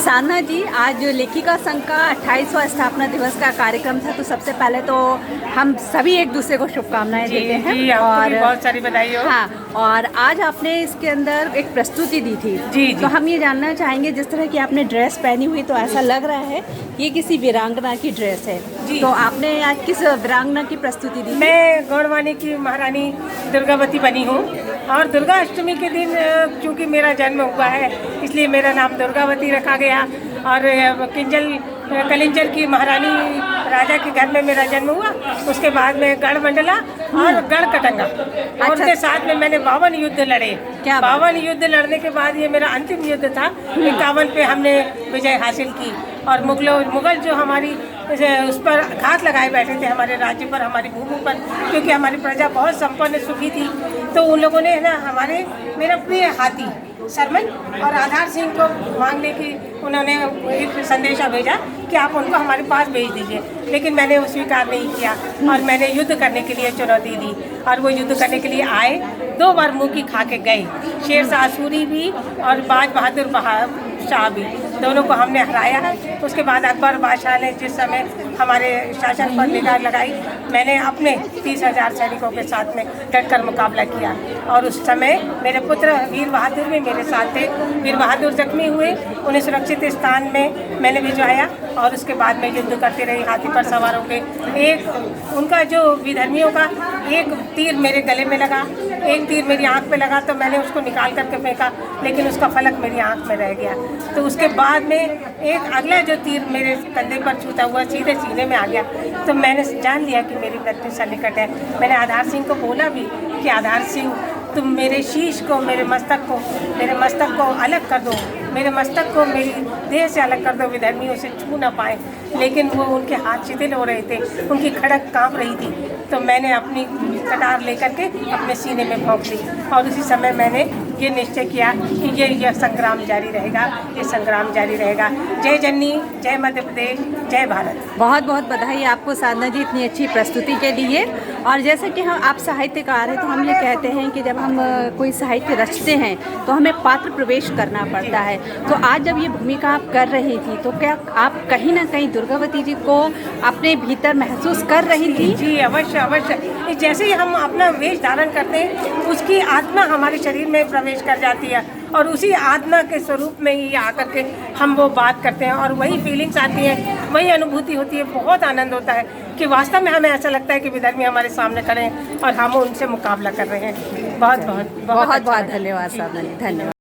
साधना जी, आज जो लेखिका संघ का 28वां स्थापना दिवस का कार्यक्रम था, तो सबसे पहले तो हम सभी एक दूसरे को शुभकामनाएं देते हैं। जी, आपको भी बहुत सारी बधाई हो। हाँ, और आज आपने इसके अंदर एक प्रस्तुति दी थी। जी। तो हम ये जानना चाहेंगे, जिस तरह की आपने ड्रेस पहनी हुई, तो ऐसा लग रहा है ये किसी वीरांगना की ड्रेस है। जी। तो आपने आज किस वीरांगना की प्रस्तुति दी? मैं गौड़वानी की महारानी दुर्गावती बनी हूँ और दुर्गा अष्टमी के दिन चूँकि मेरा जन्म हुआ है, इसलिए मेरा नाम दुर्गावती रखा गया। और कलिंजर की महारानी राजा के घर में मेरा जन्म हुआ। उसके बाद में गढ़ मंडला और गढ़ कटंगा और उनके साथ में मैंने 52 युद्ध लड़े। 52 युद्ध लड़ने के बाद ये मेरा अंतिम युद्ध था। 51 पे हमने विजय हासिल की और मुगल जो हमारी उस पर घात लगाए बैठे थे हमारे राज्य पर, हमारी भूमि पर, क्योंकि हमारी प्रजा बहुत संपन्न सुखी थी। तो उन लोगों ने ना मेरा प्रिय हाथी सरमन और आधार सिंह को मांगने की उन्होंने एक संदेशा भेजा कि आप उनको हमारे पास भेज दीजिए, लेकिन मैंने वो स्वीकार नहीं किया और मैंने युद्ध करने के लिए चुनौती दी। और वो युद्ध करने के लिए आए, 2 बार मुँह की खा के गए। शेरशाह सूरी भी और बाज बहादुर शाह भी, दोनों को हमने हराया है। उसके बाद अकबर बादशाह ने जिस समय हमारे शासन पर निगाह लगाई, मैंने अपने 30,000 सैनिकों के साथ में डटकर मुकाबला किया। और उस समय मेरे पुत्र वीर बहादुर भी मेरे साथ थे। वीर बहादुर जख्मी हुए, उन्हें सुरक्षित स्थान में मैंने भिजवाया और उसके बाद में युद्ध करते रही हाथी पर सवार होकर। एक उनका जो विधर्मियों का एक तीर मेरे गले में लगा, एक तीर मेरी आँख में लगा, तो मैंने उसको निकाल करके फेंका, लेकिन उसका फलक मेरी आँख में रह गया। तो उसके बाद में एक अगला जो तीर मेरे कंधे पर छूता हुआ सीधे सीने में आ गया। तो मैंने जान लिया कि मेरी मृत्यु सन्निकट है। मैंने आधार सिंह को बोला भी कि आधार सिंह, तुम मेरे शीश को, मेरे मस्तक को अलग कर दो, मेरे मस्तक को मेरी देह से अलग कर दो, विधर्मी उसे छू ना पाए। लेकिन वो उनके हाथ शिथिल हो रहे थे, उनकी खड़क कांप रही थी। तो मैंने अपनी कटार लेकर के अपने सीने में भोंक ली और उसी समय मैंने ये निश्चय किया कि यह संग्राम जारी रहेगा, ये संग्राम जारी रहेगा। जय जननी, जय मध्य प्रदेश, जय भारत। बहुत बहुत बधाई आपको साधना जी, इतनी अच्छी प्रस्तुति के लिए। और जैसे कि आप साहित्यकार हैं, तो हम ये कहते हैं कि जब हम कोई साहित्य रचते हैं तो हमें पात्र प्रवेश करना पड़ता है। तो आज जब ये भूमिका आप कर रही थी, तो क्या आप कहीं ना कहीं दुर्गावती जी को अपने भीतर महसूस कर रही थी? जी, अवश्य अवश्य। जैसे ही हम अपना वेश धारण करते हैं, उसकी आत्मा हमारे शरीर में प्रवेश कर जाती है और उसी आत्मा के स्वरूप में ही आकर के हम वो बात करते हैं और वही फीलिंग्स आती है, वही अनुभूति होती है। बहुत आनंद होता है कि वास्तव में हमें ऐसा लगता है कि विधर्मी हमारे सामने खड़े हैं और हम उनसे मुकाबला कर रहे हैं। बहुत बहुत बहुत बहुत धन्यवाद साधना जी, धन्यवाद।